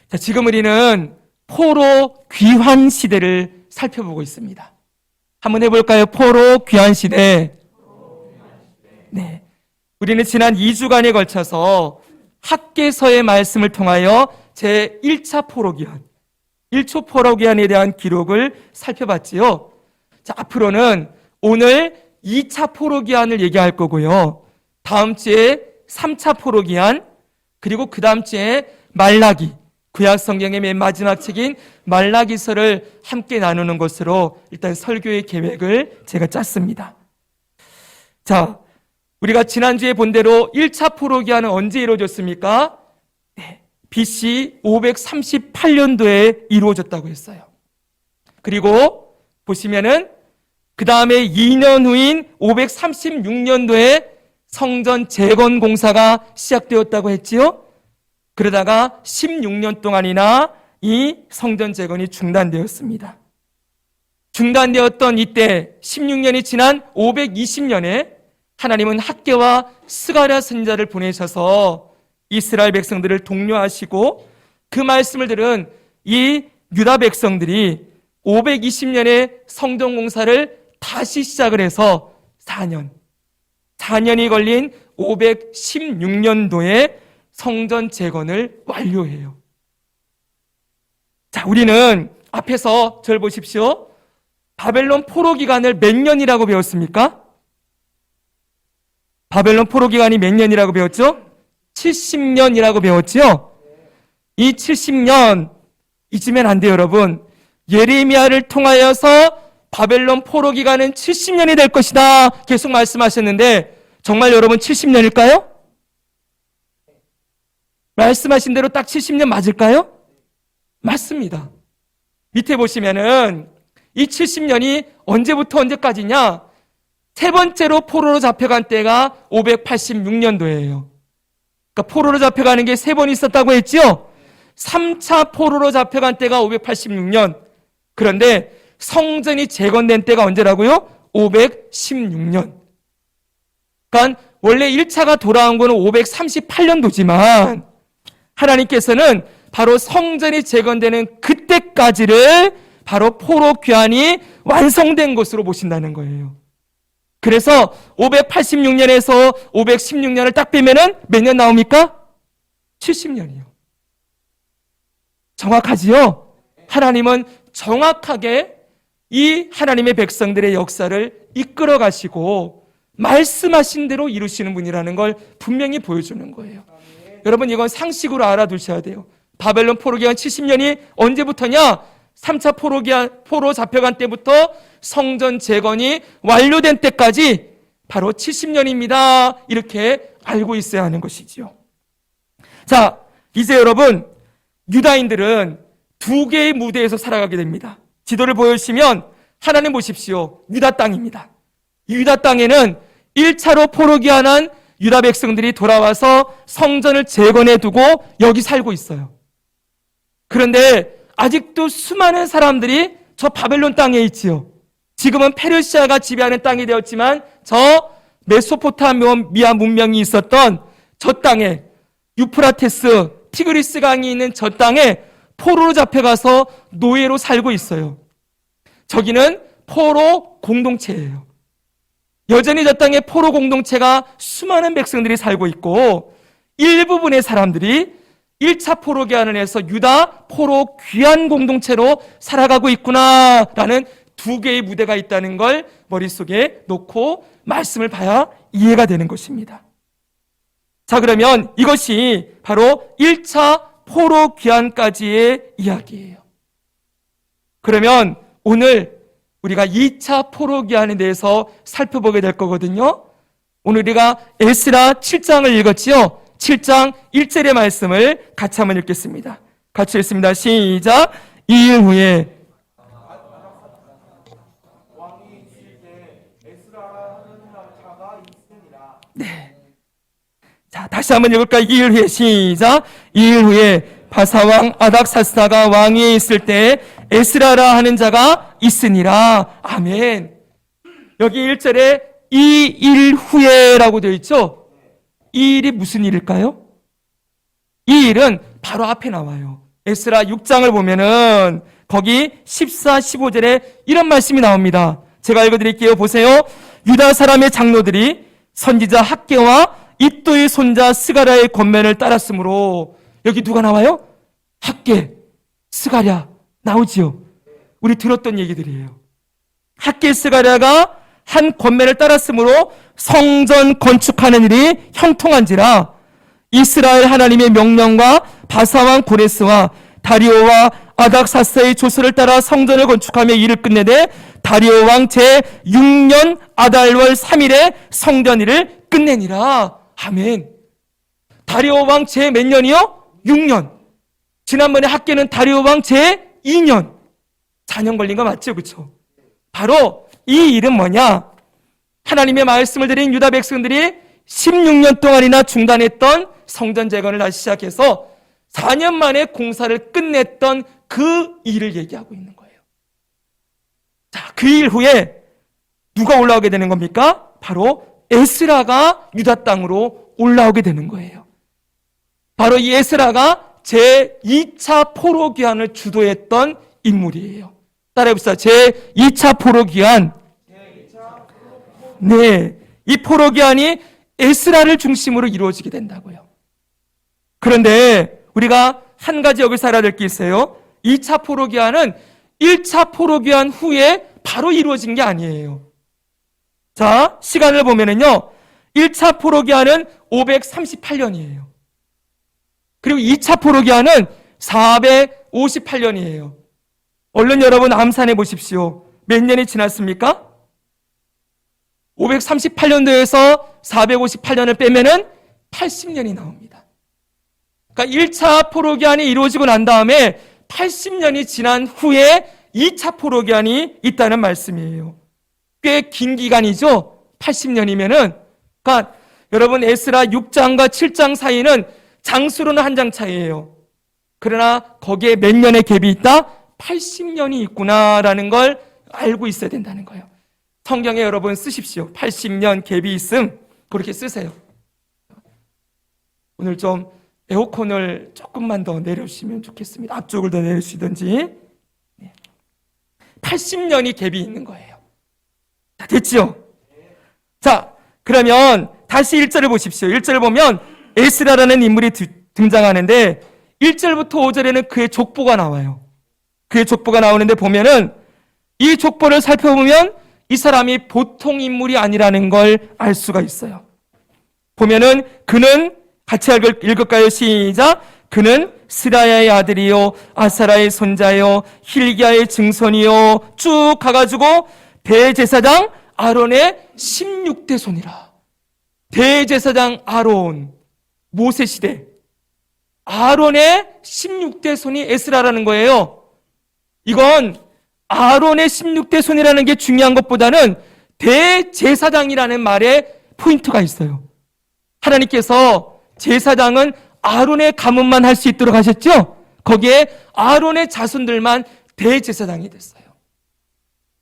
자, 지금 우리는 포로 귀환 시대를 살펴보고 있습니다. 한번 해볼까요? 포로 귀환 시대. 네. 우리는 지난 2주간에 걸쳐서 학개서의 말씀을 통하여 제1차 포로 귀환, 1초 포로 귀환에 대한 기록을 살펴봤지요. 자, 앞으로는 오늘 2차 포로 귀환을 얘기할 거고요. 다음 주에 3차 포로 귀환, 그리고 그 다음 주에 말라기, 구약 성경의 맨 마지막 책인 말라기서를 함께 나누는 것으로 일단 설교의 계획을 제가 짰습니다. 자, 우리가 지난주에 본 대로 1차 포로 귀환은 언제 이루어졌습니까? 네, BC 538년도에 이루어졌다고 했어요. 그리고 보시면은 그 다음에 2년 후인 536년도에 성전 재건 공사가 시작되었다고 했지요. 그러다가 16년 동안이나 이 성전 재건이 중단되었습니다. 중단되었던 이때 16년이 지난 520년에 하나님은 학개와 스가랴 선지자를 보내셔서 이스라엘 백성들을 독려하시고 그 말씀을 들은 이 유다 백성들이 520년에 성전 공사를 다시 시작을 해서 4년이 걸린 516년도에 성전 재건을 완료해요. 자, 우리는 앞에서 저를 보십시오. 바벨론 포로 기간을 몇 년이라고 배웠습니까? 바벨론 포로 기간이 몇 년이라고 배웠죠? 70년이라고 배웠죠? 이 70년 잊으면 안 돼요, 여러분. 예레미야를 통하여서 바벨론 포로 기간은 70년이 될 것이다 계속 말씀하셨는데 정말 여러분 70년일까요? 말씀하신 대로 딱 70년 맞을까요? 맞습니다. 밑에 보시면은 이 70년이 언제부터 언제까지냐? 세 번째로 포로로 잡혀간 때가 586년도예요. 그러니까 포로로 잡혀가는 게 세 번 있었다고 했죠? 3차 포로로 잡혀간 때가 586년. 그런데 성전이 재건된 때가 언제라고요? 516년. 그러니까 원래 1차가 돌아온 거는 538년도지만 하나님께서는 바로 성전이 재건되는 그때까지를 바로 포로 귀환이 완성된 것으로 보신다는 거예요. 그래서 586년에서 516년을 딱 빼면은 몇 년 나옵니까? 70년이요. 정확하지요? 하나님은 정확하게 이 하나님의 백성들의 역사를 이끌어 가시고 말씀하신 대로 이루시는 분이라는 걸 분명히 보여주는 거예요. 여러분 이건 상식으로 알아두셔야 돼요. 바벨론 포로 기간 70년이 언제부터냐? 3차 포로 잡혀간 때부터 성전 재건이 완료된 때까지 바로 70년입니다. 이렇게 알고 있어야 하는 것이지요. 자, 이제 여러분 유다인들은 두 개의 무대에서 살아가게 됩니다. 지도를 보여주시면 하나님 보십시오. 유다 땅입니다. 이 유다 땅에는 1차로 포로 귀환한 유다 백성들이 돌아와서 성전을 재건해 두고 여기 살고 있어요. 그런데 아직도 수많은 사람들이 저 바벨론 땅에 있지요. 지금은 페르시아가 지배하는 땅이 되었지만 저 메소포타미아 문명이 있었던 저 땅에 유프라테스, 티그리스 강이 있는 저 땅에 포로로 잡혀가서 노예로 살고 있어요. 저기는 포로 공동체예요. 여전히 저 땅에 포로 공동체가 수많은 백성들이 살고 있고 일부분의 사람들이 1차 포로 귀환을 해서 유다 포로 귀환 공동체로 살아가고 있구나라는 두 개의 무대가 있다는 걸 머릿속에 놓고 말씀을 봐야 이해가 되는 것입니다. 자, 그러면 이것이 바로 1차 포로 귀환까지의 이야기예요. 그러면 오늘 우리가 2차 포로 귀환에 대해서 살펴보게 될 거거든요. 오늘 우리가 에스라 7장을 읽었지요. 7장 1절의 말씀을 같이 한번 읽겠습니다. 같이 읽습니다. 시작. 2일 후에 네. 자, 다시 한번 읽을까요? 2일 후에 시작. 2일 후에 바사왕 아닥사스다가 왕위에 있을 때 에스라라 하는 자가 있으니라. 아멘. 여기 1절에 이 일 후에라고 되어 있죠? 이 일이 무슨 일일까요? 이 일은 바로 앞에 나와요. 에스라 6장을 보면은 거기 14, 15절에 이런 말씀이 나옵니다. 제가 읽어드릴게요. 보세요. 유다 사람의 장로들이 선지자 학개와 id도의 손자 스가랴의 권면을 따랐으므로, 여기 누가 나와요? 학개, 스가랴 나오지요. 우리 들었던 얘기들이에요. 학개, 스가랴가 한 권면을 따랐으므로 성전 건축하는 일이 형통한지라 이스라엘 하나님의 명령과 바사왕 고레스와 다리오와 아닥사스의 조서를 따라 성전을 건축하며 일을 끝내되 다리오 왕 제6년 아달월 3일에 성전 일을 끝내니라. 아멘. 다리오 왕 제 몇 년이요? 6년. 지난번에 학계는 다리오 왕 제 2년. 4년 걸린 거 맞죠? 그렇죠? 바로 이 일은 뭐냐? 하나님의 말씀을 드린 유다 백성들이 16년 동안이나 중단했던 성전 재건을 다시 시작해서 4년 만에 공사를 끝냈던 그 일을 얘기하고 있는 거예요. 자, 그 일 후에 누가 올라오게 되는 겁니까? 바로 에스라가 유다 땅으로 올라오게 되는 거예요. 바로 이 에스라가 제2차 포로 귀환을 주도했던 인물이에요. 따라해봅시다. 제2차 포로 귀환. 네, 이 포로 귀환이 에스라를 중심으로 이루어지게 된다고요. 그런데 우리가 한 가지 여기서 알아야 될 게 있어요. 2차 포로 귀환은 1차 포로 귀환 후에 바로 이루어진 게 아니에요. 자, 시간을 보면은요, 1차 포로 귀환은 538년이에요. 그리고 2차 포로 귀환은 458년이에요. 얼른 여러분 암산해 보십시오. 몇 년이 지났습니까? 538년도에서 458년을 빼면은 80년이 나옵니다. 그러니까 1차 포로 귀환이 이루어지고 난 다음에 80년이 지난 후에 2차 포로 귀환이 있다는 말씀이에요. 꽤 긴 기간이죠? 80년이면은. 그러니까 여러분 에스라 6장과 7장 사이는 장수로는 한 장 차이예요. 그러나 거기에 몇 년의 갭이 있다? 80년이 있구나라는 걸 알고 있어야 된다는 거예요. 성경에 여러분 쓰십시오. 80년 갭이 있음. 그렇게 쓰세요. 오늘 좀 에어컨을 조금만 더 내려주시면 좋겠습니다. 앞쪽을 더 내려주시든지. 80년이 갭이 있는 거예요. 다 됐죠? 자, 그러면 다시 1절을 보십시오. 1절을 보면 에스라라는 인물이 등장하는데 1절부터 5절에는 그의 족보가 나와요. 그의 족보가 나오는데 보면은 이 족보를 살펴보면 이 사람이 보통 인물이 아니라는 걸 알 수가 있어요. 보면은 그는 같이 읽을까요? 시작. 그는 스라야의 아들이요 아사라의 손자요 힐기야의 증손이요 쭉 가가지고 대제사장 아론의 16대 손이라. 대제사장 아론, 모세 시대 아론의 16대 손이 에스라라는 거예요. 이건 아론의 16대 손이라는 게 중요한 것보다는 대제사장이라는 말에 포인트가 있어요. 하나님께서 제사장은 아론의 가문만 할 수 있도록 하셨죠? 거기에 아론의 자손들만 대제사장이 됐어요.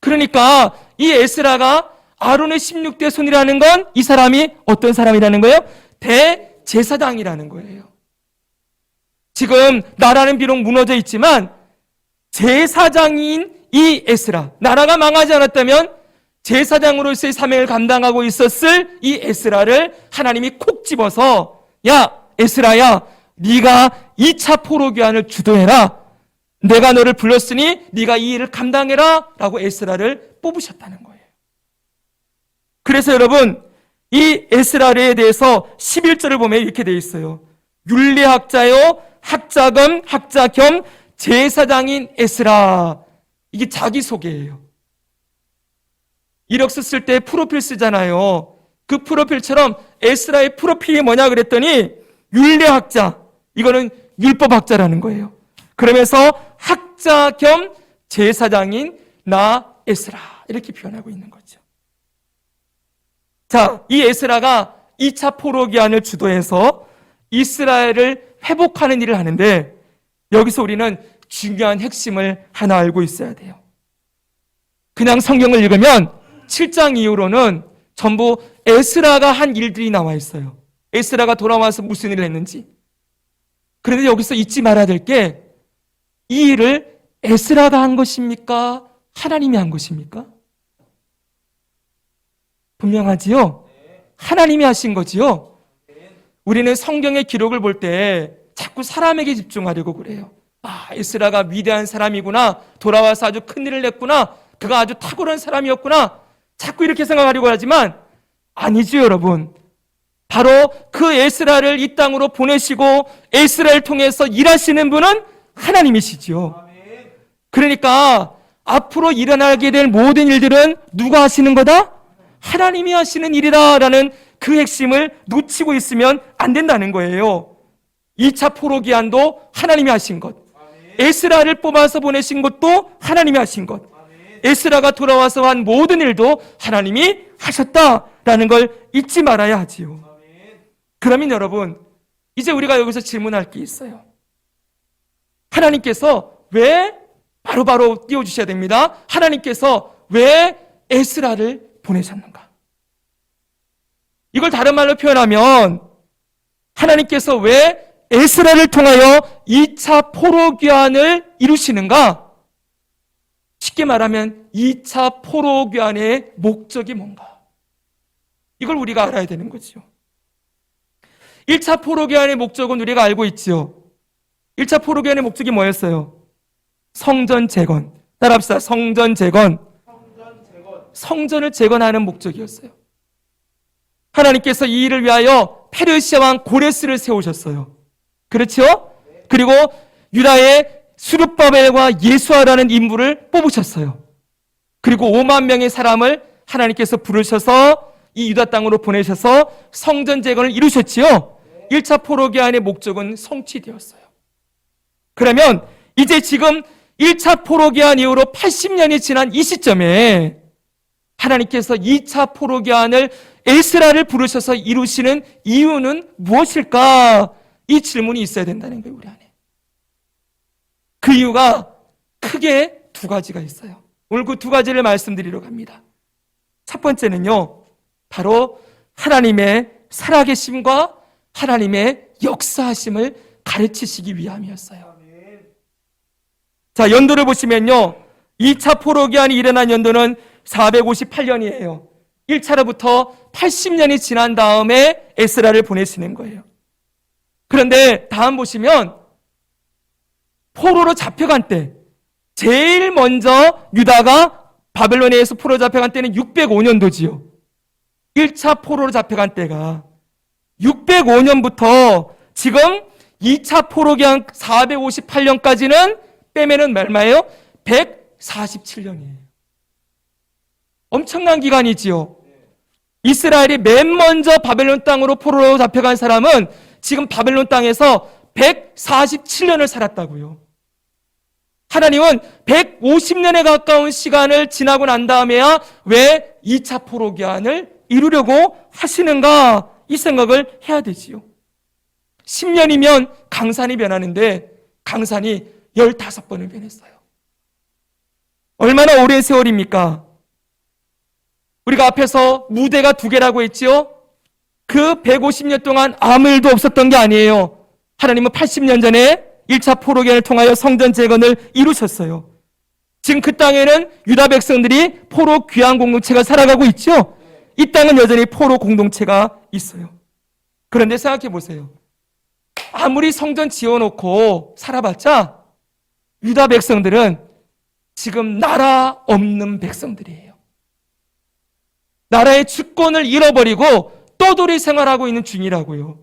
그러니까 이 에스라가 아론의 16대 손이라는 건 이 사람이 어떤 사람이라는 거예요? 대제사장이라는 거예요. 지금 나라는 비록 무너져 있지만 제사장인 이 에스라, 나라가 망하지 않았다면 제사장으로서의 사명을 감당하고 있었을 이 에스라를 하나님이 콕 집어서 야 에스라야 네가 2차 포로 귀환을 주도해라. 내가 너를 불렀으니 네가 이 일을 감당해라 라고 에스라를 뽑으셨다는 거예요. 그래서 여러분 이 에스라에 대해서 11절을 보면 이렇게 되어 있어요. 율리학자요 학자 겸 제사장인 에스라. 이게 자기소개예요. 이력서 쓸 때 프로필 쓰잖아요. 그 프로필처럼 에스라의 프로필이 뭐냐 그랬더니 율례학자, 이거는 율법학자라는 거예요. 그러면서 학자 겸 제사장인 나 에스라 이렇게 표현하고 있는 거죠. 자, 이 에스라가 2차 포로 귀환을 주도해서 이스라엘을 회복하는 일을 하는데 여기서 우리는 중요한 핵심을 하나 알고 있어야 돼요. 그냥 성경을 읽으면 7장 이후로는 전부 에스라가 한 일들이 나와 있어요. 에스라가 돌아와서 무슨 일을 했는지. 그런데 여기서 잊지 말아야 될 게 이 일을 에스라가 한 것입니까? 하나님이 한 것입니까? 분명하지요? 하나님이 하신 거지요? 우리는 성경의 기록을 볼 때 자꾸 사람에게 집중하려고 그래요. 아, 에스라가 위대한 사람이구나. 돌아와서 아주 큰일을 냈구나. 그가 아주 탁월한 사람이었구나. 자꾸 이렇게 생각하려고 하지만 아니죠, 여러분. 바로 그 에스라를 이 땅으로 보내시고 에스라를 통해서 일하시는 분은 하나님이시죠. 그러니까 앞으로 일어나게 될 모든 일들은 누가 하시는 거다? 하나님이 하시는 일이다라는 그 핵심을 놓치고 있으면 안 된다는 거예요. 2차 포로기한도 하나님이 하신 것, 에스라를 뽑아서 보내신 것도 하나님이 하신 것, 에스라가 돌아와서 한 모든 일도 하나님이 하셨다라는 걸 잊지 말아야 하지요. 그러면 여러분, 이제 우리가 여기서 질문할 게 있어요. 하나님께서 왜 바로바로 띄워주셔야 됩니다. 하나님께서 왜 에스라를 보내셨는가? 이걸 다른 말로 표현하면 하나님께서 왜 에스라를 통하여 2차 포로귀환을 이루시는가? 쉽게 말하면 2차 포로귀환의 목적이 뭔가? 이걸 우리가 알아야 되는 거죠. 1차 포로귀환의 목적은 우리가 알고 있지요. 1차 포로귀환의 목적이 뭐였어요? 성전 재건. 따라합시다. 성전 재건. 성전을 재건하는 목적이었어요. 하나님께서 이 일을 위하여 페르시아 왕 고레스를 세우셨어요. 그렇죠? 그리고 유다의 수룹바벨과 예수아라는 인물을 뽑으셨어요. 그리고 5만 명의 사람을 하나님께서 부르셔서 이 유다 땅으로 보내셔서 성전 재건을 이루셨지요. 1차 포로기한의 목적은 성취되었어요. 그러면 이제 지금 1차 포로기한 이후로 80년이 지난 이 시점에 하나님께서 2차 포로기한을 에스라를 부르셔서 이루시는 이유는 무엇일까? 이 질문이 있어야 된다는 거예요, 우리 안에. 그 이유가 크게 두 가지가 있어요. 오늘 그 두 가지를 말씀드리려고 합니다. 첫 번째는요, 바로 하나님의 살아계심과 하나님의 역사하심을 가르치시기 위함이었어요. 자, 연도를 보시면요, 2차 포로기한이 일어난 연도는 458년이에요. 1차로부터 80년이 지난 다음에 에스라를 보내시는 거예요. 그런데 다음 보시면 포로로 잡혀간 때, 제일 먼저 유다가 바벨론에서 포로로 잡혀간 때는 605년도지요. 1차 포로로 잡혀간 때가 605년부터 지금 2차 포로기한 458년까지는 빼면은 얼마예요? 147년이에요. 엄청난 기간이지요. 이스라엘이 맨 먼저 바벨론 땅으로 포로로 잡혀간 사람은 지금 바벨론 땅에서 147년을 살았다고요. 하나님은 150년에 가까운 시간을 지나고 난 다음에야 왜 2차 포로기한을 이루려고 하시는가? 이 생각을 해야 되지요. 10년이면 강산이 변하는데 강산이 15번을 변했어요. 얼마나 오랜 세월입니까? 우리가 앞에서 무대가 2개라고 했지요? 그 150년 동안 아무 일도 없었던 게 아니에요. 하나님은 80년 전에 1차 포로기한을 통하여 성전 재건을 이루셨어요. 지금 그 땅에는 유다 백성들이 포로 귀환 공동체가 살아가고 있죠? 이 땅은 여전히 포로 공동체가 있어요. 그런데 생각해 보세요. 아무리 성전 지어놓고 살아봤자 유다 백성들은 지금 나라 없는 백성들이에요. 나라의 주권을 잃어버리고 떠돌이 생활하고 있는 중이라고요.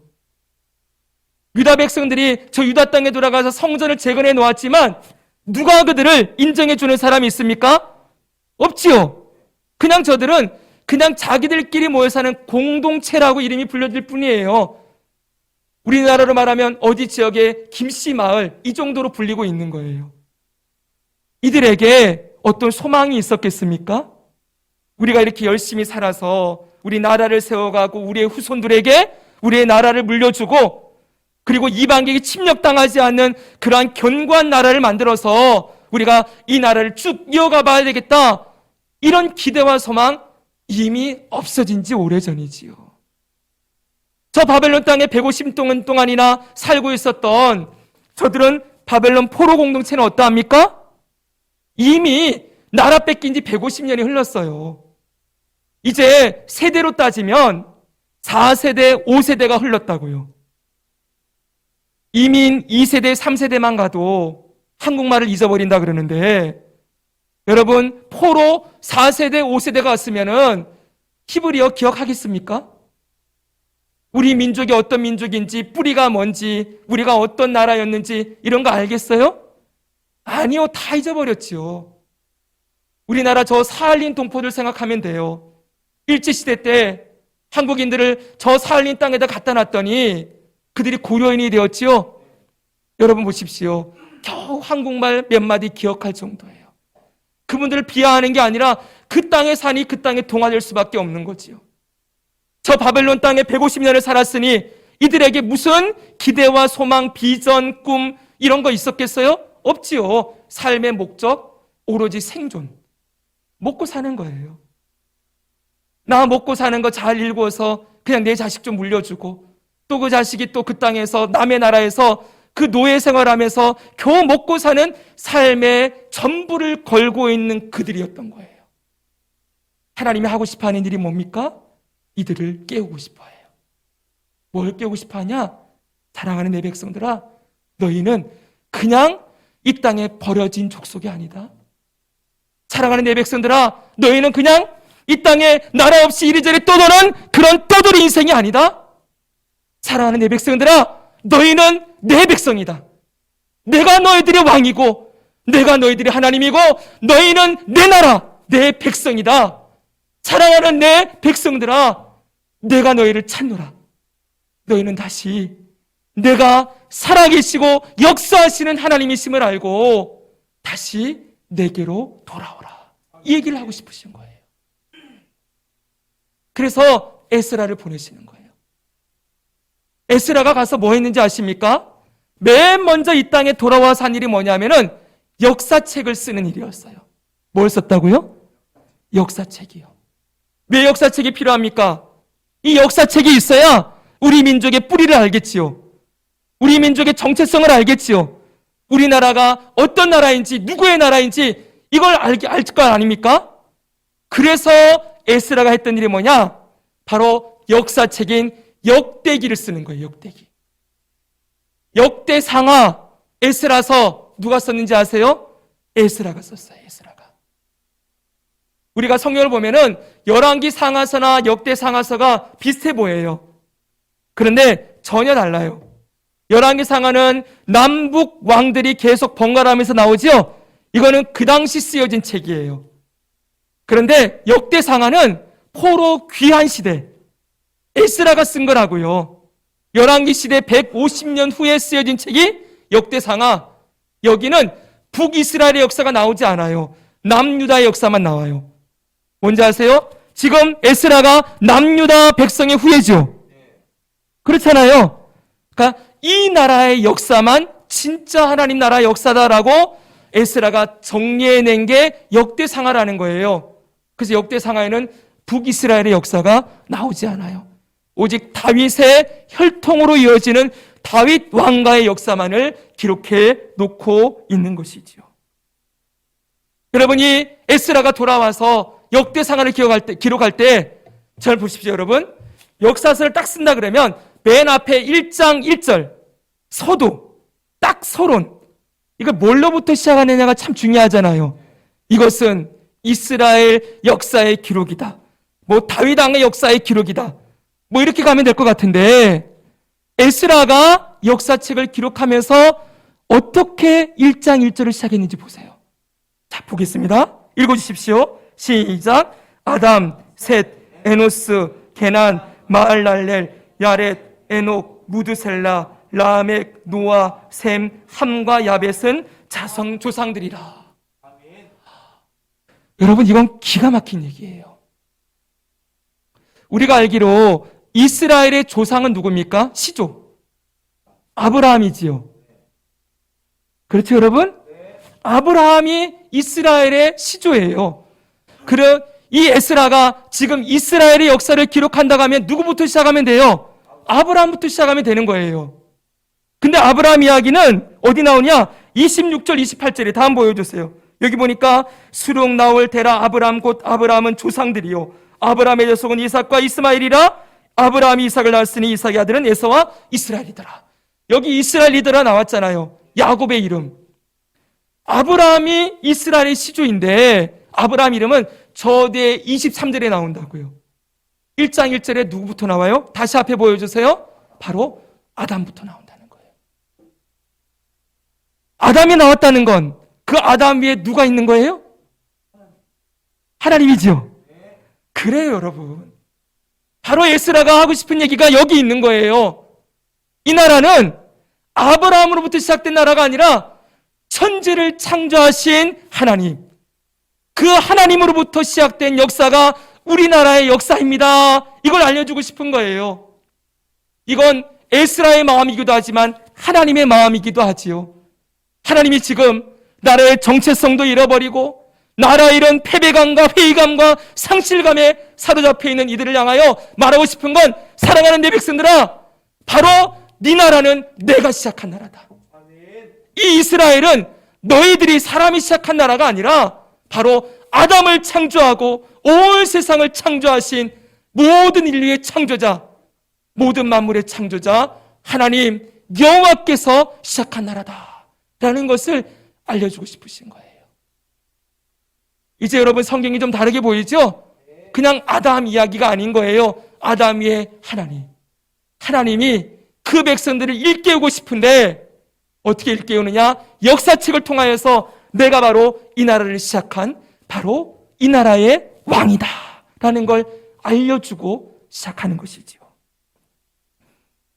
유다 백성들이 저 유다 땅에 돌아가서 성전을 재건해 놓았지만 누가 그들을 인정해 주는 사람이 있습니까? 없지요. 그냥 저들은 그냥 자기들끼리 모여 사는 공동체라고 이름이 불려질 뿐이에요. 우리나라로 말하면 어디 지역의 김씨 마을 이 정도로 불리고 있는 거예요. 이들에게 어떤 소망이 있었겠습니까? 우리가 이렇게 열심히 살아서 우리 나라를 세워가고 우리의 후손들에게 우리의 나라를 물려주고 그리고 이방에게 침략당하지 않는 그러한 견고한 나라를 만들어서 우리가 이 나라를 쭉 이어가 봐야 되겠다. 이런 기대와 소망 이미 없어진 지 오래전이지요. 저 바벨론 땅에 150년 동안이나 살고 있었던 저들은 바벨론 포로 공동체는 어떠합니까? 이미 나라 뺏긴 지 150년이 흘렀어요. 이제 세대로 따지면 4세대, 5세대가 흘렀다고요. 이민 2세대, 3세대만 가도 한국말을 잊어버린다 그러는데, 여러분 포로 4세대, 5세대가 왔으면은 히브리어 기억하겠습니까? 우리 민족이 어떤 민족인지, 뿌리가 뭔지, 우리가 어떤 나라였는지 이런 거 알겠어요? 아니요, 다 잊어버렸지요. 우리나라 저 사할린 동포들 생각하면 돼요. 일제시대 때 한국인들을 저 사할린 땅에다 갖다 놨더니 그들이 고려인이 되었지요. 여러분 보십시오. 겨우 한국말 몇 마디 기억할 정도예요. 그분들을 비하하는 게 아니라 그 땅에 사니 그 땅에 동화될 수밖에 없는 거지요. 저 바벨론 땅에 150년을 살았으니 이들에게 무슨 기대와 소망, 비전, 꿈 이런 거 있었겠어요? 없지요. 삶의 목적, 오로지 생존. 먹고 사는 거예요. 나 먹고 사는 거 잘 일궈서 그냥 내 자식 좀 물려주고, 또 그 자식이 또 그 땅에서 남의 나라에서 그 노예 생활하면서 겨우 먹고 사는 삶의 전부를 걸고 있는 그들이었던 거예요. 하나님이 하고 싶어 하는 일이 뭡니까? 이들을 깨우고 싶어 해요. 뭘 깨우고 싶어 하냐? 사랑하는 내 백성들아, 너희는 그냥 이 땅에 버려진 족속이 아니다. 사랑하는 내 백성들아, 너희는 그냥 이 땅에 나라 없이 이리저리 떠도는 그런 떠돌이 인생이 아니다. 사랑하는 내 백성들아, 너희는 내 백성이다. 내가 너희들의 왕이고 내가 너희들의 하나님이고 너희는 내 나라, 내 백성이다. 사랑하는 내 백성들아, 내가 너희를 찾노라. 너희는 다시 내가 살아계시고 역사하시는 하나님이심을 알고 다시 내게로 돌아오라. 이 얘기를 하고 싶으신 거예요. 그래서 에스라를 보내시는 거예요. 에스라가 가서 뭐 했는지 아십니까? 맨 먼저 이 땅에 돌아와서 한 일이 뭐냐면은 역사책을 쓰는 일이었어요. 뭘 썼다고요? 역사책이요. 왜 역사책이 필요합니까? 이 역사책이 있어야 우리 민족의 뿌리를 알겠지요. 우리 민족의 정체성을 알겠지요. 우리나라가 어떤 나라인지, 누구의 나라인지 이걸 알 거 아닙니까? 그래서 에스라가 했던 일이 뭐냐? 바로 역사책인 역대기를 쓰는 거예요. 역대기. 역대상하, 에스라서 누가 썼는지 아세요? 에스라가 썼어요. 에스라가. 우리가 성경을 보면은 열왕기 상하서나 역대 상하서가 비슷해 보여요. 그런데 전혀 달라요. 열왕기 상하는 남북 왕들이 계속 번갈아가면서 나오죠. 이거는 그 당시 쓰여진 책이에요. 그런데 역대 상하는 포로 귀한 시대 에스라가 쓴 거라고요. 열왕기 시대 150년 후에 쓰여진 책이 역대 상하. 여기는 북이스라엘의 역사가 나오지 않아요. 남유다의 역사만 나와요. 뭔지 아세요? 지금 에스라가 남유다 백성의 후예죠. 그렇잖아요. 그러니까 이 나라의 역사만 진짜 하나님 나라의 역사다라고 에스라가 정리해낸 게 역대상하라는 거예요. 그래서 역대상하에는 북이스라엘의 역사가 나오지 않아요. 오직 다윗의 혈통으로 이어지는 다윗 왕가의 역사만을 기록해 놓고 있는 것이지요. 여러분이 에스라가 돌아와서 역대상하를 기록할 때 잘 보십시오. 여러분, 역사서를 딱 쓴다 그러면 맨 앞에 1장 1절 서두, 딱 서론, 이거 뭘로부터 시작하느냐가 참 중요하잖아요. 이것은 이스라엘 역사의 기록이다. 뭐 다윗 왕의 역사의 기록이다. 뭐 이렇게 가면 될 것 같은데 에스라가 역사책을 기록하면서 어떻게 1장 1절을 시작했는지 보세요. 자, 보겠습니다. 읽어주십시오. 시작. 아담, 셋, 에노스, 게난, 마할랄렐, 야렛, 에녹, 무드셀라, 라멕, 노아, 셈, 함과 야벳은 조상들이라. 아멘. 여러분, 이건 기가 막힌 얘기예요. 우리가 알기로 이스라엘의 조상은 누굽니까? 시조. 아브라함이지요. 그렇죠, 여러분? 아브라함이 이스라엘의 시조예요. 그럼 이 에스라가 지금 이스라엘의 역사를 기록한다고 하면 누구부터 시작하면 돼요? 아브라함부터 시작하면 되는 거예요. 근데 아브라함 이야기는 어디 나오냐? 26절 28절에 다음 보여주세요. 여기 보니까 수룩 나올 데라 아브람 곧 아브람은 조상들이요 아브람의 녀석은 이삭과 이스마엘이라 아브라함이 이삭을 낳았으니 이삭의 아들은 에서와 이스라엘이더라. 여기 이스라엘이더라 나왔잖아요. 야곱의 이름. 아브라함이 이스라엘의 시조인데 아브라함 이름은 저 뒤에 23절에 나온다고요. 1장 1절에 누구부터 나와요? 다시 앞에 보여주세요. 바로 아담부터 나온다는 거예요. 아담이 나왔다는 건 그 아담 위에 누가 있는 거예요? 하나님이죠. 그래요, 여러분. 바로 에스라가 하고 싶은 얘기가 여기 있는 거예요. 이 나라는 아브라함으로부터 시작된 나라가 아니라 천지를 창조하신 하나님, 그 하나님으로부터 시작된 역사가 우리나라의 역사입니다. 이걸 알려주고 싶은 거예요. 이건 에스라의 마음이기도 하지만 하나님의 마음이기도 하지요. 하나님이 지금 나라의 정체성도 잃어버리고 나라의 이런 패배감과 회의감과 상실감에 사로잡혀 있는 이들을 향하여 말하고 싶은 건 사랑하는 내 백성들아, 바로 네 나라는 내가 시작한 나라다. 이 이스라엘은 너희들이 사람이 시작한 나라가 아니라 바로 아담을 창조하고 온 세상을 창조하신 모든 인류의 창조자, 모든 만물의 창조자 하나님 여호와께서 시작한 나라다라는 것을 알려주고 싶으신 거예요. 이제 여러분 성경이 좀 다르게 보이죠? 그냥 아담 이야기가 아닌 거예요. 아담 위에 하나님. 하나님이 그 백성들을 일깨우고 싶은데 어떻게 일깨우느냐? 역사책을 통하여서 내가 바로 이 나라를 시작한 바로 이 나라의 왕이다 라는 걸 알려주고 시작하는 것이지요.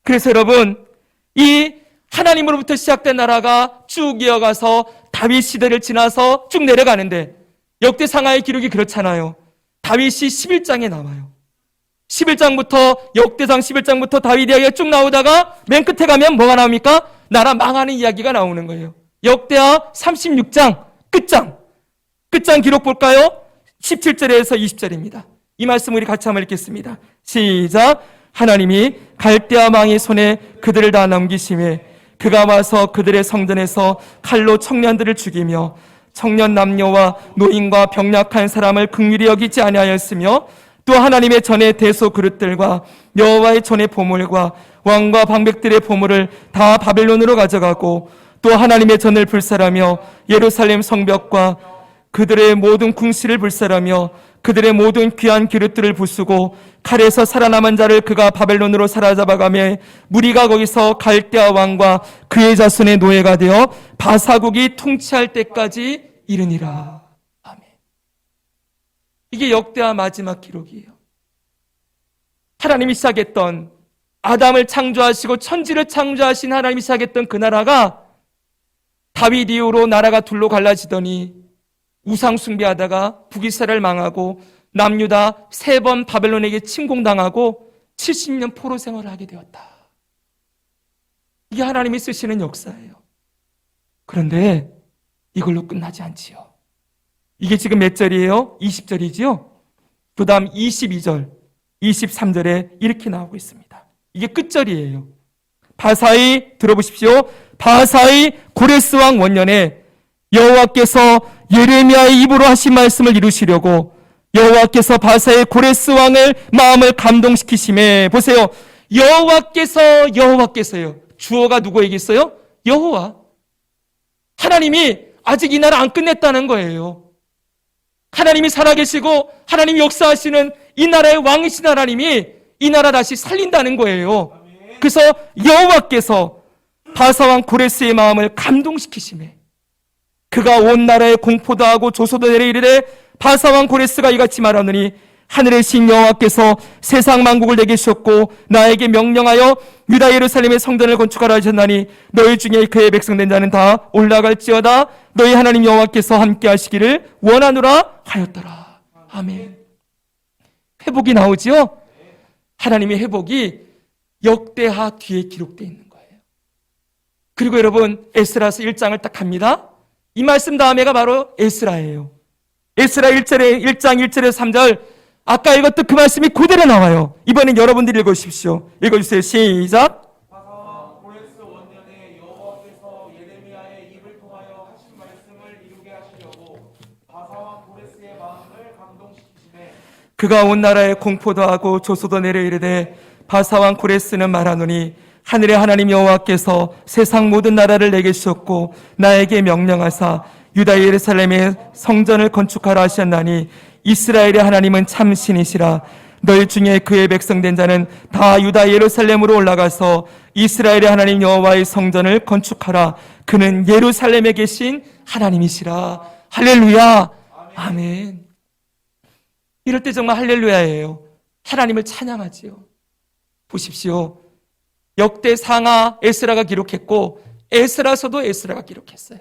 그래서 여러분, 이 하나님으로부터 시작된 나라가 쭉 이어가서 다윗 시대를 지나서 쭉 내려가는데 역대상하의 기록이 그렇잖아요. 다윗이 11장에 나와요. 11장부터 역대상 11장부터 다윗 이야기가 쭉 나오다가 맨 끝에 가면 뭐가 나옵니까? 나라 망하는 이야기가 나오는 거예요. 역대하 36장 끝장 기록 볼까요? 17절에서 20절입니다. 이 말씀 우리 같이 한번 읽겠습니다. 시작. 하나님이 갈대아 왕의 손에 그들을 다 넘기심에 그가 와서 그들의 성전에서 칼로 청년들을 죽이며 청년 남녀와 노인과 병약한 사람을 긍휼히 여기지 아니하였으며 또 하나님의 전의 대소 그릇들과 여호와의 전의 보물과 왕과 방백들의 보물을 다 바벨론으로 가져가고 또 하나님의 전을 불살하며 예루살렘 성벽과 그들의 모든 궁실을 불살하며 그들의 모든 귀한 기름들을 부수고 칼에서 살아남은 자를 그가 바벨론으로 사로잡아가며 무리가 거기서 갈대아 왕과 그의 자손의 노예가 되어 바사국이 통치할 때까지 이르니라. 아멘. 이게 역대하 마지막 기록이에요. 하나님이 시작했던, 아담을 창조하시고 천지를 창조하신 하나님이 시작했던 그 나라가 다윗 이후로 나라가 둘로 갈라지더니 우상 숭배하다가 북이스라엘 망하고 남유다 3번 바벨론에게 침공당하고 70년 포로 생활을 하게 되었다. 이게 하나님이 쓰시는 역사예요. 그런데 이걸로 끝나지 않지요. 이게 지금 몇 절이에요? 20절이지요? 그 다음 22절, 23절에 이렇게 나오고 있습니다. 이게 끝절이에요. 바사의, 들어보십시오. 바사의 고레스 왕 원년에 여호와께서 예레미야의 입으로 하신 말씀을 이루시려고 여호와께서 바사의 고레스 왕을 마음을 감동시키심에, 보세요. 여호와께서요. 주어가 누구에게 있어요? 여호와. 하나님이 아직 이 나라 안 끝냈다는 거예요. 하나님이 살아계시고 하나님이 역사하시는 이 나라의 왕이신 하나님이 이 나라 다시 살린다는 거예요. 그래서 여호와께서 바사왕 고레스의 마음을 감동시키심에 그가 온 나라에 공포도 하고 조소도 내려 이르되 바사왕 고레스가 이같이 말하느니 하늘의 신 여호와께서 세상 만국을 내게 주셨고 나에게 명령하여 유다 예루살렘의 성전을 건축하라 하셨나니 너희 중에 그의 백성된 자는 다 올라갈지어다 너희 하나님 여호와께서 함께 하시기를 원하노라 하였더라. 아멘. 회복이 나오지요? 하나님의 회복이 역대하 뒤에 기록되어 있는 거예요. 그리고 여러분 에스라서 1장을 딱 갑니다. 이 말씀 다음에가 바로 에스라예요. 에스라 1장 1절에서 3절, 아까 읽었던 그 말씀이 그대로 나와요. 이번엔 여러분들이 읽어주십시오. 읽어주세요. 시작. 고레스 원년에 여호와께서 예레미야의 입을 통하여 그가 온 나라에 공포도 하고 조소도 내려 이르되 바사왕 고레스는 말하노니 하늘의 하나님 여호와께서 세상 모든 나라를 내게 주셨고 나에게 명령하사 유다 예루살렘의 성전을 건축하라 하셨나니 이스라엘의 하나님은 참 신이시라. 너희 중에 그의 백성된 자는 다 유다 예루살렘으로 올라가서 이스라엘의 하나님 여호와의 성전을 건축하라. 그는 예루살렘에 계신 하나님이시라. 할렐루야. 아멘. 이럴 때 정말 할렐루야예요. 하나님을 찬양하지요. 보십시오. 역대 상하 에스라가 기록했고 에스라서도 에스라가 기록했어요.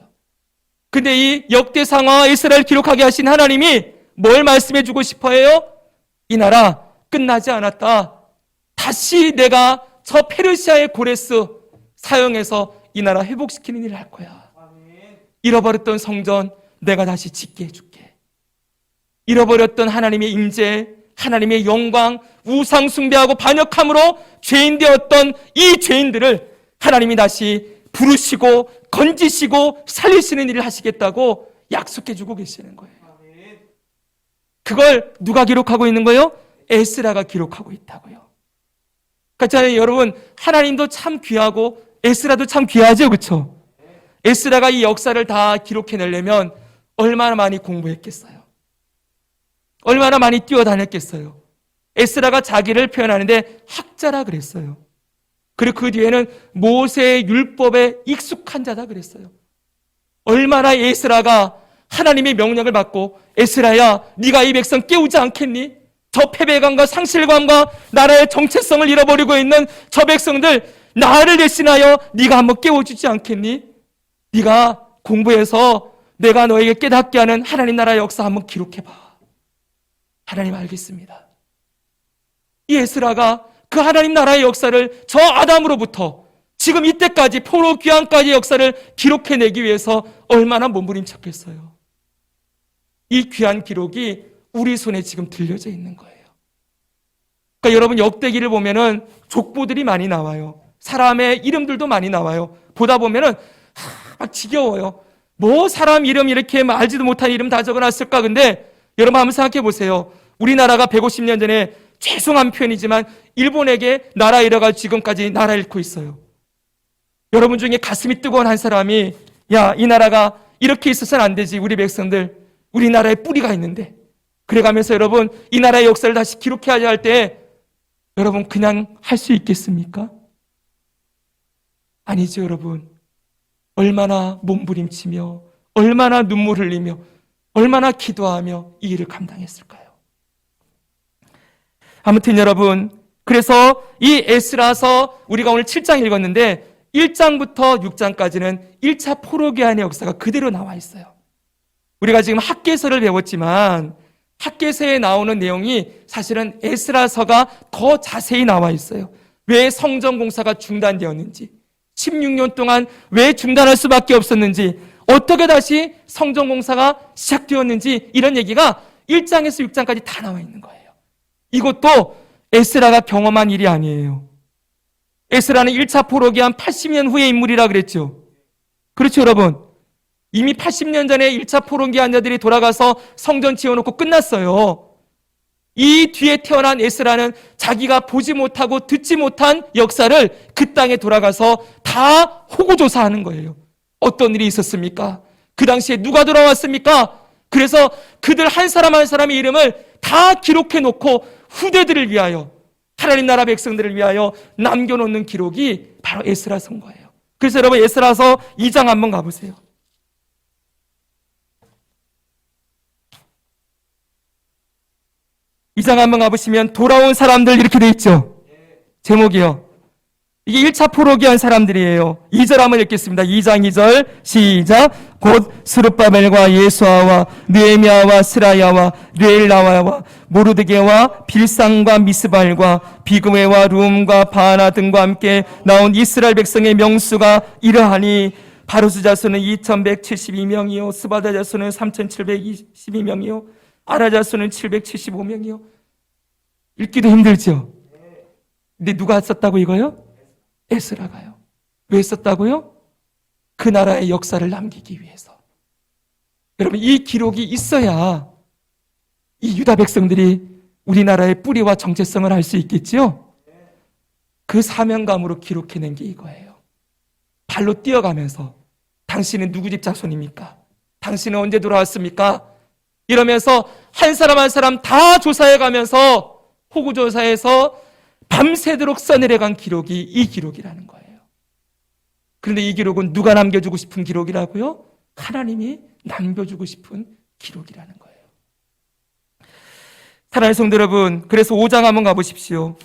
근데 이 역대 상하 에스라를 기록하게 하신 하나님이 뭘 말씀해 주고 싶어 해요? 이 나라 끝나지 않았다. 다시 내가 저 페르시아의 고레스 사용해서 이 나라 회복시키는 일을 할 거야. 잃어버렸던 성전 내가 다시 짓게 해줄게. 잃어버렸던 하나님의 임재, 하나님의 영광, 우상 숭배하고 반역함으로 죄인 되었던 이 죄인들을 하나님이 다시 부르시고 건지시고 살리시는 일을 하시겠다고 약속해 주고 계시는 거예요. 그걸 누가 기록하고 있는 거예요? 에스라가 기록하고 있다고요. 그러니까 여러분, 하나님도 참 귀하고 에스라도 참 귀하죠, 그렇죠? 에스라가 이 역사를 다 기록해내려면 얼마나 많이 공부했겠어요? 얼마나 많이 뛰어다녔겠어요? 에스라가 자기를 표현하는데 학자라 그랬어요. 그리고 그 뒤에는 모세의 율법에 익숙한 자다 그랬어요. 얼마나 에스라가 하나님의 명령을 받고 에스라야 네가 이 백성 깨우지 않겠니? 저 패배감과 상실감과 나라의 정체성을 잃어버리고 있는 저 백성들 나를 대신하여 네가 한번 깨워주지 않겠니? 네가 공부해서 내가 너에게 깨닫게 하는 하나님 나라의 역사 한번 기록해봐. 하나님 알겠습니다. 이 에스라가 그 하나님 나라의 역사를 저 아담으로부터 지금 이때까지 포로 귀환까지의 역사를 기록해내기 위해서 얼마나 몸부림쳤겠어요. 이 귀한 기록이 우리 손에 지금 들려져 있는 거예요. 그러니까 여러분 역대기를 보면은 족보들이 많이 나와요. 사람의 이름들도 많이 나와요. 보다 보면은 막 지겨워요. 뭐 사람 이름 이렇게 알지도 못한 이름 다 적어놨을까? 근데 여러분 한번 생각해 보세요. 우리나라가 150년 전에 죄송한 표현이지만 일본에게 나라 잃어가 지금까지 나라 잃고 있어요. 여러분 중에 가슴이 뜨거운 한 사람이 야, 이 나라가 이렇게 있어서는 안 되지. 우리 백성들 우리나라에 뿌리가 있는데 그래가면서 여러분 이 나라의 역사를 다시 기록해야 할 때 여러분 그냥 할 수 있겠습니까? 아니죠. 여러분 얼마나 몸부림치며 얼마나 눈물 흘리며 얼마나 기도하며 이 일을 감당했을까요? 아무튼 여러분, 그래서 이 에스라서 우리가 오늘 7장 읽었는데 1장부터 6장까지는 1차 포로기환의 역사가 그대로 나와 있어요. 우리가 지금 학개서를 배웠지만 학개서에 나오는 내용이 사실은 에스라서가 더 자세히 나와 있어요. 왜 성전 공사가 중단되었는지, 16년 동안 왜 중단할 수밖에 없었는지, 어떻게 다시 성전 공사가 시작되었는지 이런 얘기가 1장에서 6장까지 다 나와 있는 거예요. 이것도 에스라가 경험한 일이 아니에요. 에스라는 1차 포로기한 80년 후의 인물이라 그랬죠. 그렇죠, 여러분? 이미 80년 전에 1차 포로기한 자들이 돌아가서 성전 지어놓고 끝났어요. 이 뒤에 태어난 에스라는 자기가 보지 못하고 듣지 못한 역사를 그 땅에 돌아가서 다 호구조사하는 거예요. 어떤 일이 있었습니까? 그 당시에 누가 돌아왔습니까? 그래서 그들 한 사람 한 사람의 이름을 다 기록해 놓고 후대들을 위하여 하나님 나라 백성들을 위하여 남겨놓는 기록이 바로 에스라서인 거예요. 그래서 여러분 에스라서 2장 한번 가보세요. 2장 한번 가보시면 돌아온 사람들 이렇게 돼 있죠. 제목이요. 이게 1차 포로기한 사람들이에요. 2절 한번 읽겠습니다. 2장 2절 시작. 곧 스룹바벨과 예수아와 느헤미야와 스라야와 르엘나와 모르드게와 빌상과 미스발과 비그웨와 룸과 바나 등과 함께 나온 이스라엘 백성의 명수가 이러하니 바로스 자수는 2172명이요 스바다 자수는 3722명이요 아라 자수는 775명이요. 읽기도 힘들죠. 근데 누가 썼다고 이거요? 에스라가요. 왜 썼다고요? 그 나라의 역사를 남기기 위해서. 여러분, 이 기록이 있어야 이 유다 백성들이 우리나라의 뿌리와 정체성을 알 수 있겠지요? 그 사명감으로 기록해낸 게 이거예요. 발로 뛰어가면서 당신은 누구 집 자손입니까? 당신은 언제 돌아왔습니까? 이러면서 한 사람 한 사람 다 조사해가면서 호구조사해서 밤새도록 써내려간 기록이 이 기록이라는 거예요. 그런데 이 기록은 누가 남겨주고 싶은 기록이라고요? 하나님이 남겨주고 싶은 기록이라는 거예요. 사랑하는 성도 여러분, 그래서 5장 한번 가보십시오.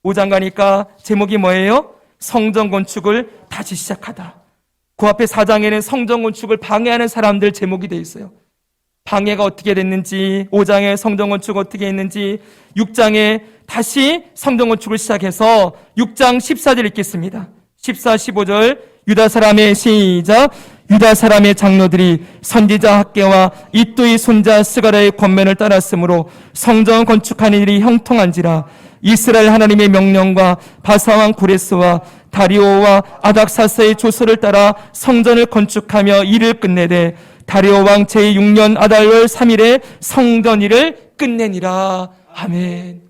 5장 가니까 제목이 뭐예요? 성전 건축을 다시 시작하다. 그 앞에 4장에는 성전 건축을 방해하는 사람들 제목이 되어 있어요. 방해가 어떻게 됐는지, 5장에 성전 건축 어떻게 했는지, 6장에 다시 성전 건축을 시작해서 6장 14절 읽겠습니다. 14, 15절 유다 사람의 시작. 유다 사람의 장로들이 선지자 학개와 이또의 손자 스가랴의 권면을 따랐으므로 성전 건축하는 일이 형통한지라. 이스라엘 하나님의 명령과 바사왕 고레스와 다리오와 아닥사스의 조서를 따라 성전을 건축하며 일을 끝내되 다리오 왕 제6년 아달월 3일에 성전 일을 끝내니라. 아멘.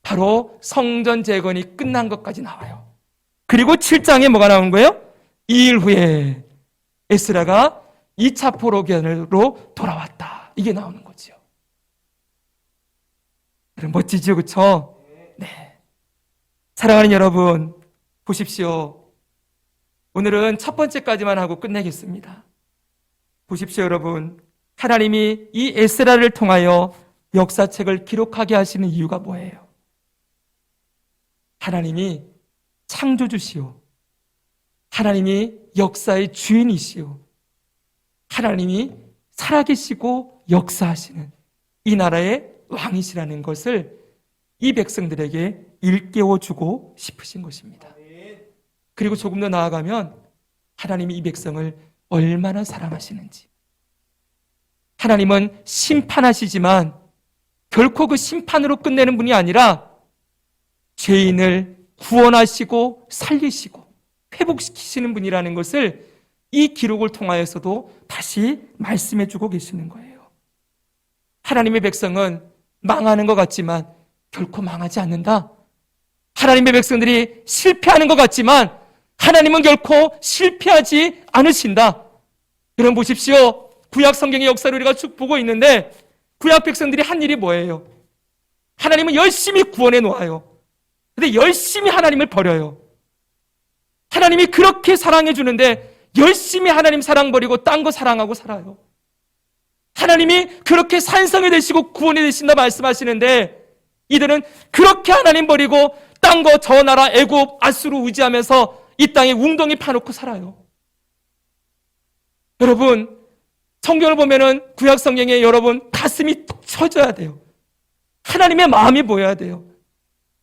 바로 성전 재건이 끝난 것까지 나와요. 그리고 7장에 뭐가 나온 거예요? 2일 후에 에스라가 2차 포로기로 돌아왔다. 이게 나오는 거죠. 멋지죠, 그렇죠? 네. 사랑하는 여러분, 보십시오. 오늘은 첫 번째까지만 하고 끝내겠습니다. 보십시오, 여러분. 하나님이 이 에스라를 통하여 역사책을 기록하게 하시는 이유가 뭐예요? 하나님이 창조주시오. 하나님이 역사의 주인이시오. 하나님이 살아계시고 역사하시는 이 나라의 왕이시라는 것을 이 백성들에게 일깨워주고 싶으신 것입니다. 그리고 조금 더 나아가면 하나님이 이 백성을 얼마나 사랑하시는지. 하나님은 심판하시지만 결코 그 심판으로 끝내는 분이 아니라 죄인을 구원하시고 살리시고 회복시키시는 분이라는 것을 이 기록을 통하여서도 다시 말씀해 주고 계시는 거예요. 하나님의 백성은 망하는 것 같지만 결코 망하지 않는다. 하나님의 백성들이 실패하는 것 같지만 하나님은 결코 실패하지 않으신다. 여러분 보십시오. 구약 성경의 역사를 우리가 쭉 보고 있는데 구약 백성들이 한 일이 뭐예요? 하나님은 열심히 구원해 놓아요. 근데 열심히 하나님을 버려요. 하나님이 그렇게 사랑해 주는데 열심히 하나님 사랑 버리고 딴 거 사랑하고 살아요. 하나님이 그렇게 산성이 되시고 구원이 되신다 말씀하시는데 이들은 그렇게 하나님 버리고 딴 거 저 나라 애굽 아수르 의지하면서 이 땅에 웅덩이 파놓고 살아요. 여러분 성경을 보면은 구약 성경에 여러분 가슴이 뚝 쳐져야 돼요. 하나님의 마음이 보여야 돼요.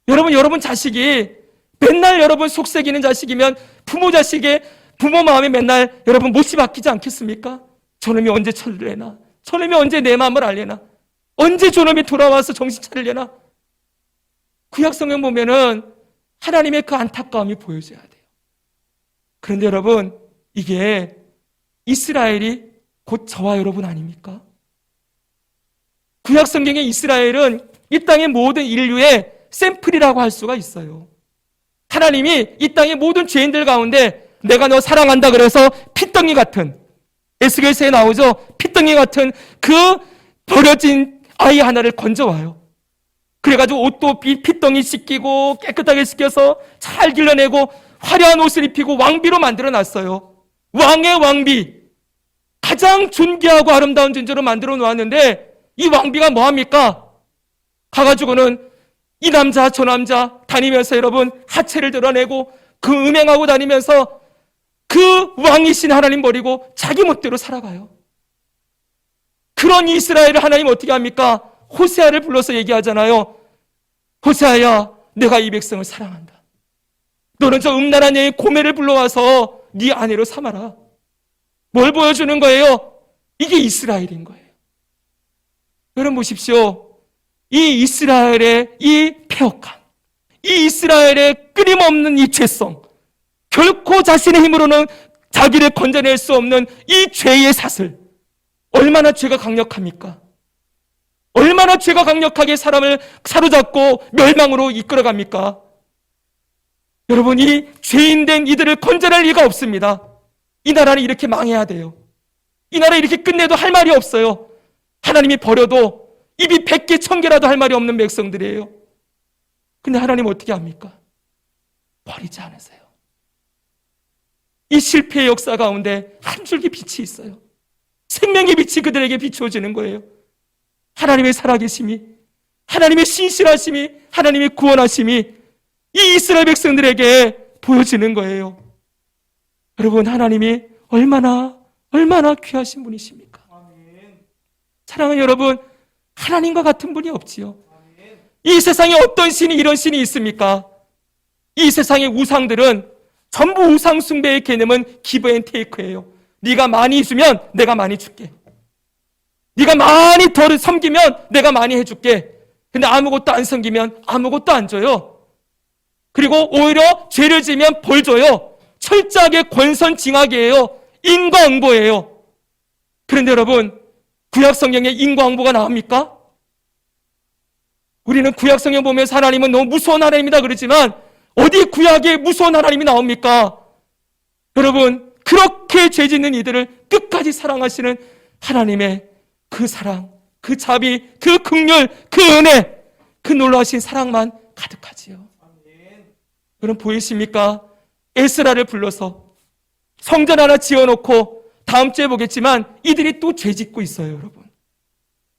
여러분 자식이 맨날 여러분 속삭이는 자식이면 부모 마음이 맨날 여러분 못이 박히지 않겠습니까? 저놈이 언제 철들래나? 저놈이 언제 내 마음을 알래나? 언제 저놈이 돌아와서 정신 차리려나? 구약 성경 보면은 하나님의 그 안타까움이 보여져야 돼요. 그런데 여러분 이게 이스라엘이 곧 저와 여러분 아닙니까? 구약 성경의 이스라엘은 이 땅의 모든 인류의 샘플이라고 할 수가 있어요. 하나님이 이 땅의 모든 죄인들 가운데 내가 너 사랑한다 그래서 핏덩이 같은 에스겔서에 나오죠. 핏덩이 같은 그 버려진 아이 하나를 건져와요. 그래가지고 옷도 핏덩이 씻기고 깨끗하게 씻겨서 잘 길러내고 화려한 옷을 입히고 왕비로 만들어놨어요. 왕의 왕비, 가장 존귀하고 아름다운 존재로 만들어 놓았는데 이 왕비가 뭐합니까? 가가지고는 이 남자 저 남자 다니면서 여러분 하체를 드러내고 그 음행하고 다니면서 그 왕이신 하나님 버리고 자기 멋대로 살아가요. 그런 이스라엘을 하나님 어떻게 합니까? 호세아를 불러서 얘기하잖아요. 호세아야 내가 이 백성을 사랑한다. 너는 저 음란한 여인 고멜을 불러와서 네 아내로 삼아라. 뭘 보여주는 거예요? 이게 이스라엘인 거예요. 여러분 보십시오. 이 이스라엘의 이 폐역함, 이 이스라엘의 끊임없는 이 죄성, 결코 자신의 힘으로는 자기를 건져낼 수 없는 이 죄의 사슬, 얼마나 죄가 강력합니까? 얼마나 죄가 강력하게 사람을 사로잡고 멸망으로 이끌어갑니까? 여러분, 이 죄인된 이들을 건져낼 리가 없습니다. 이 나라는 이렇게 망해야 돼요. 이 나라 이렇게 끝내도 할 말이 없어요. 하나님이 버려도 입이 100개 1000개라도 할 말이 없는 백성들이에요. 근데 하나님 어떻게 합니까? 버리지 않으세요. 이 실패의 역사 가운데 한 줄기 빛이 있어요. 생명의 빛이 그들에게 비추어지는 거예요. 하나님의 살아계심이, 하나님의 신실하심이, 하나님의 구원하심이 이 이스라엘 백성들에게 보여지는 거예요. 여러분, 하나님이 얼마나 귀하신 분이십니까? 사랑하는 여러분, 하나님과 같은 분이 없지요. 이 세상에 어떤 신이 이런 신이 있습니까? 이 세상의 우상들은 전부 우상 숭배의 개념은 기브 앤 테이크예요. 네가 많이 주면 내가 많이 줄게. 네가 많이 더 섬기면 내가 많이 해줄게. 근데 아무것도 안 섬기면 아무것도 안 줘요. 그리고 오히려 죄를 지면 벌 줘요. 철저하게 권선징악이에요. 인과응보예요. 그런데 여러분, 구약성경에 인과응보가 나옵니까? 우리는 구약성경 보면서 하나님은 너무 무서운 하나님이다 그러지만 어디 구약에 무서운 하나님이 나옵니까? 여러분, 그렇게 죄짓는 이들을 끝까지 사랑하시는 하나님의 그 사랑, 그 자비, 그 긍휼, 그 은혜, 그 놀라우신 사랑만 가득하지요. 여러분, 보이십니까? 에스라를 불러서 성전 하나 지어놓고 다음 주에 보겠지만 이들이 또 죄짓고 있어요. 여러분,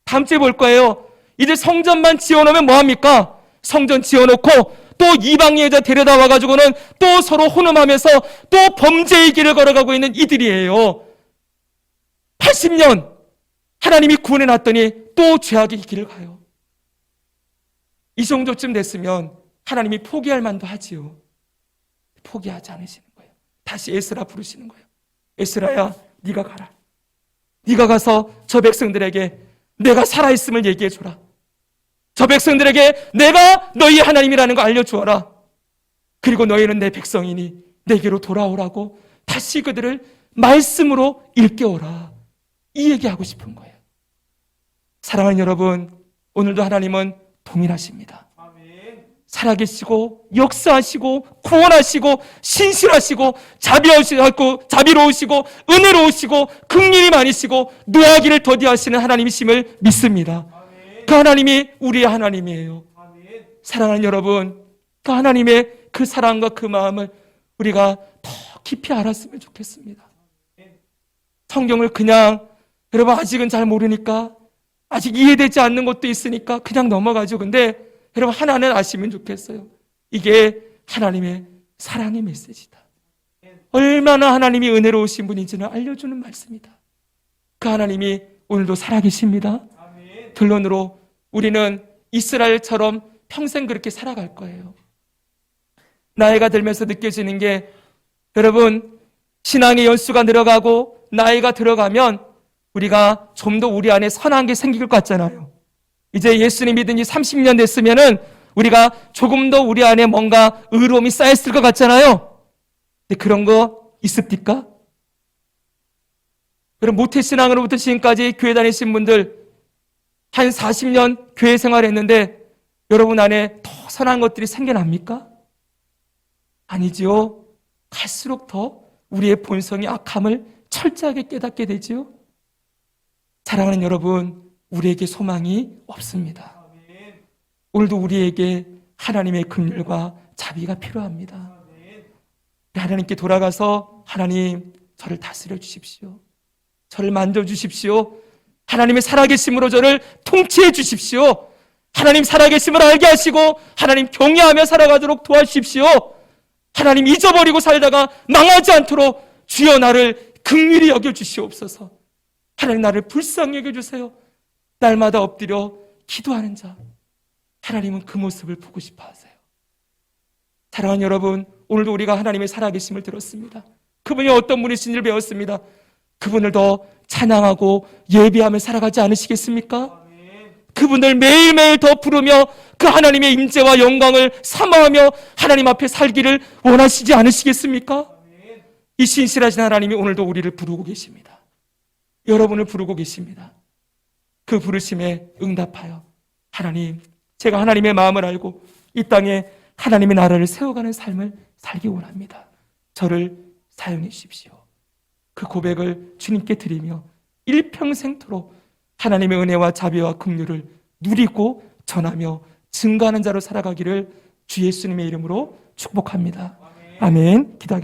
다음 주에 볼 거예요. 이제 성전만 지어놓으면 뭐합니까? 성전 지어놓고 또 이방인 여자 데려다 와가지고는 또 서로 혼음하면서 또 범죄의 길을 걸어가고 있는 이들이에요. 80년 하나님이 구원해 놨더니 또 죄악의 길을 가요. 이 정도쯤 됐으면 하나님이 포기할 만도 하지요. 포기하지 않으시는 거예요. 다시 에스라 부르시는 거예요. 에스라야, 네가 가라. 네가 가서 저 백성들에게 내가 살아있음을 얘기해줘라. 저 백성들에게 내가 너희 하나님이라는 거 알려주어라. 그리고 너희는 내 백성이니 내게로 돌아오라고 다시 그들을 말씀으로 일깨워라. 이 얘기하고 싶은 거예요. 사랑하는 여러분, 오늘도 하나님은 동일하십니다. 살아계시고 역사하시고 구원하시고 신실하시고 자비로우시고 은혜로우시고 긍휼이 많으시고 노하기를 더디하시는 하나님이심을 믿습니다. 그 하나님이 우리의 하나님이에요. 사랑하는 여러분, 그 하나님의 그 사랑과 그 마음을 우리가 더 깊이 알았으면 좋겠습니다. 성경을 그냥 여러분 아직은 잘 모르니까 아직 이해되지 않는 것도 있으니까 그냥 넘어가죠. 근데 여러분, 하나는 아시면 좋겠어요. 이게 하나님의 사랑의 메시지다. 얼마나 하나님이 은혜로우신 분인지는 알려주는 말씀이다. 그 하나님이 오늘도 살아계십니다. 결론으로 우리는 이스라엘처럼 평생 그렇게 살아갈 거예요. 나이가 들면서 느껴지는 게, 여러분, 신앙의 연수가 늘어가고 나이가 들어가면 우리가 좀 더 우리 안에 선한 게 생길 것 같잖아요. 이제 예수님 믿은 지 30년 됐으면은 우리가 조금 더 우리 안에 뭔가 의로움이 쌓였을 것 같잖아요. 근데 그런 거 있습니까? 그럼 모태신앙으로부터 지금까지 교회 다니신 분들 한 40년 교회 생활했는데 여러분 안에 더 선한 것들이 생겨납니까? 아니지요. 갈수록 더 우리의 본성이 악함을 철저하게 깨닫게 되지요. 사랑하는 여러분, 우리에게 소망이 없습니다. 오늘도 우리에게 하나님의 긍휼과 자비가 필요합니다. 하나님께 돌아가서 하나님, 저를 다스려 주십시오. 저를 만져주십시오. 하나님의 살아계심으로 저를 통치해 주십시오. 하나님 살아계심을 알게 하시고 하나님 경외하며 살아가도록 도와주십시오. 하나님 잊어버리고 살다가 망하지 않도록 주여 나를 긍휼히 여겨주시옵소서. 하나님 나를 불쌍히 여겨주세요. 날마다 엎드려 기도하는 자, 하나님은 그 모습을 보고 싶어 하세요. 사랑하는 여러분, 오늘도 우리가 하나님의 살아계심을 들었습니다. 그분이 어떤 분이신지를 배웠습니다. 그분을 더 찬양하고 예배하며 살아가지 않으시겠습니까? 그분을 매일매일 더 부르며 그 하나님의 임재와 영광을 사모하며 하나님 앞에 살기를 원하시지 않으시겠습니까? 이 신실하신 하나님이 오늘도 우리를 부르고 계십니다. 여러분을 부르고 계십니다. 그 부르심에 응답하여 하나님, 제가 하나님의 마음을 알고 이 땅에 하나님의 나라를 세워가는 삶을 살기 원합니다. 저를 사용해 주십시오. 그 고백을 주님께 드리며 일평생토록 하나님의 은혜와 자비와 긍휼을 누리고 전하며 증거하는 자로 살아가기를 주 예수님의 이름으로 축복합니다. 아멘. 기도하겠습니다.